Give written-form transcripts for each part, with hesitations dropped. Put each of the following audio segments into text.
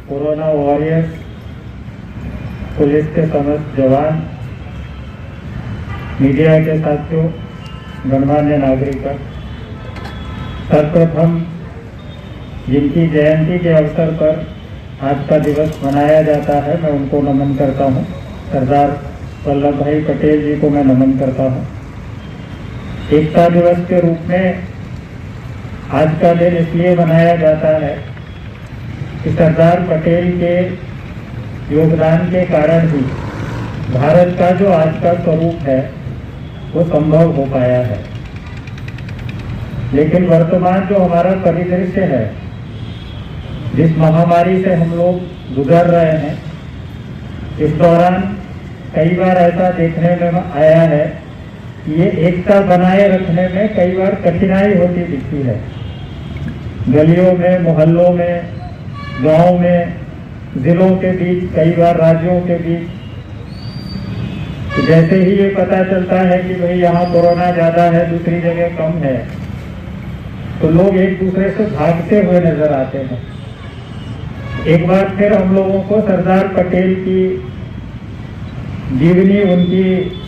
Corona warriors, police के समस्त जवान, मीडिया के साथियों, गणमान्य नागरिक, सर्वप्रथम जिनकी जयंती के अवसर पर आज का दिवस मनाया जाता है, मैं उनको नमन करता हूँ। सरदार वल्लभ भाई पटेल जी को मैं नमन करता हूँ। एकता दिवस के रूप में आज का दिन इसलिए मनाया जाता है कि सरदार पटेल के योगदान के कारण ही भारत का जो आज का स्वरूप है वो संभव हो पाया है। लेकिन वर्तमान जो हमारा परिदृश्य है, जिस महामारी से हम लोग गुजर रहे हैं, इस दौरान कई बार ऐसा देखने में आया है कि ये एकता बनाए रखने में कई बार कठिनाई होती दिखती है। गलियों में, मोहल्लों में, गांव में, जिलों के बीच, कई बार राज्यों के बीच, तो जैसे ही ये पता चलता है कि भाई यहाँ कोरोना ज़्यादा है, दूसरी जगह कम है, तो लोग एक दूसरे से भागते हुए नजर आते हैं। एक बार फिर हम लोगों को सरदार पटेल की जीवनी, उनकी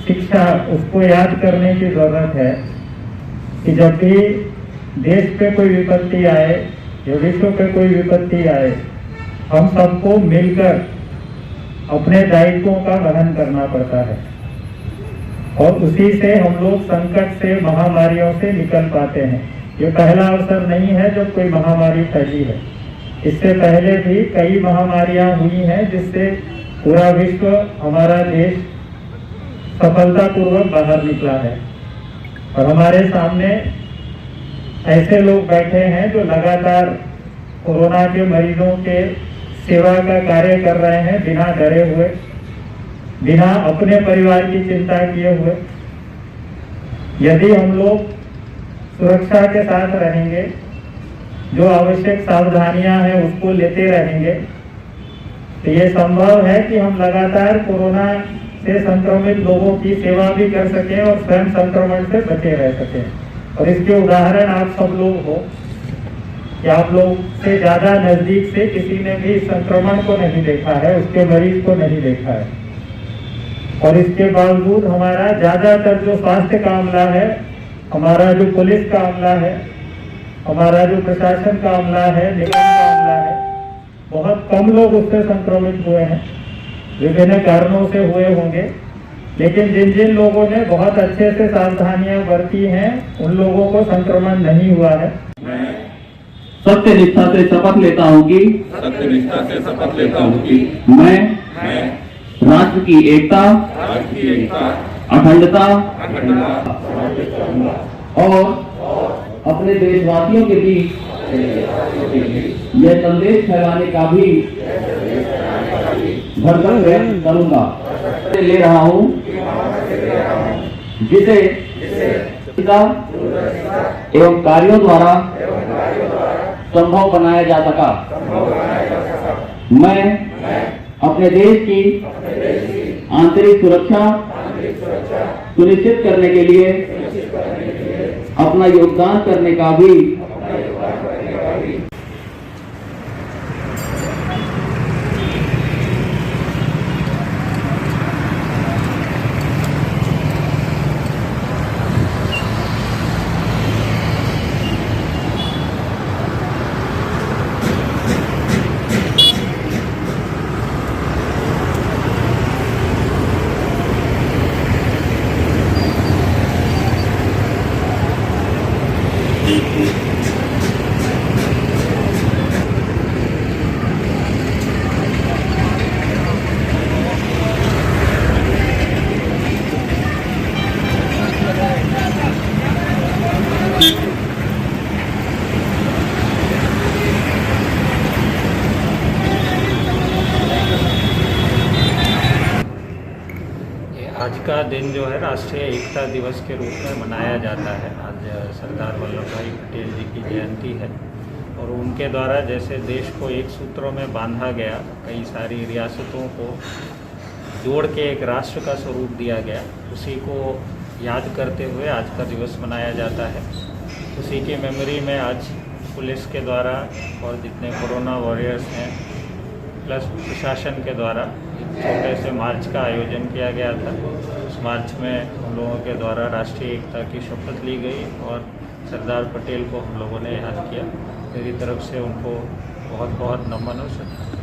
शिक्षा, उसको याद करने की जरूरत है कि जब भी देश पे कोई विपत्ति आए या विश्व पे कोई विपत्ति आए, हम सबको मिलकर अपने दायित्वों का वहन करना पड़ता है और उसी से हम लोग संकट से, महामारियों से निकल पाते हैं। ये पहला अवसर नहीं है जब कोई महामारी फैली है। इससे पहले भी कई महामारियां हुई हैं जिससे पूरा विश्व, हमारा देश सफलतापूर्वक बाहर निकला है। और हमारे सामने ऐसे लोग बैठे हैं जो लगातार कोरोना के मरीजों के सेवा का कार्य कर रहे हैं, बिना डरे हुए, बिना अपने परिवार की चिंता किए हुए। यदि हम लोग सुरक्षा के साथ रहेंगे, जो आवश्यक सावधानियां हैं उसको लेते रहेंगे, तो ये संभव है कि हम लगातार कोरोना से संक्रमित लोगों की सेवा भी कर सकें और स्वयं संक्रमण से बचे रह सकें। और इसके उदाहरण आप सब लोग हो कि आप लोग से ज्यादा नजदीक से किसी ने भी संक्रमण को नहीं देखा है, उसके मरीज को नहीं देखा है। और इसके बावजूद हमारा ज्यादातर जो स्वास्थ्य का अमला है, हमारा जो पुलिस का अमला है, हमारा जो प्रशासन का अमला है, निगम का अमला है, बहुत कम लोग उससे संक्रमित हुए हैं। विभिन्न कारणों से हुए होंगे, लेकिन जिन जिन लोगों ने बहुत अच्छे से सावधानियां बरती हैं, उन लोगों को संक्रमण नहीं हुआ है। सत्य निष्ठा से शपथ लेता हूँ कि मैं राष्ट्र की एकता, अखंडता और अपने देशवासियों के बीच यह संदेश फैलाने का भी भरसक प्रयत्न करूंगा। ले रहा हूँ जिसे एवं कार्यों द्वारा संभव बनाया जा सका। मैं अपने देश की आंतरिक सुरक्षा सुनिश्चित करने के लिए अपना योगदान करने का भी आज का दिन जो है राष्ट्रीय एकता दिवस के रूप में मनाया जाता है। आज सरदार वल्लभ भाई पटेल जी की जयंती है और उनके द्वारा जैसे देश को एक सूत्रों में बांधा गया, कई सारी रियासतों को जोड़ के एक राष्ट्र का स्वरूप दिया गया, उसी को याद करते हुए आज का दिवस मनाया जाता है। उसी की मेमोरी में आज पुलिस के द्वारा और जितने कोरोना वॉरियर्स हैं प्लस प्रशासन के द्वारा एक छोटे से मार्च का आयोजन किया गया था। उस मार्च में हम लोगों के द्वारा राष्ट्रीय एकता की शपथ ली गई और सरदार पटेल को हम लोगों ने याद किया। मेरी तरफ से उनको बहुत बहुत नमन और श्रद्धा।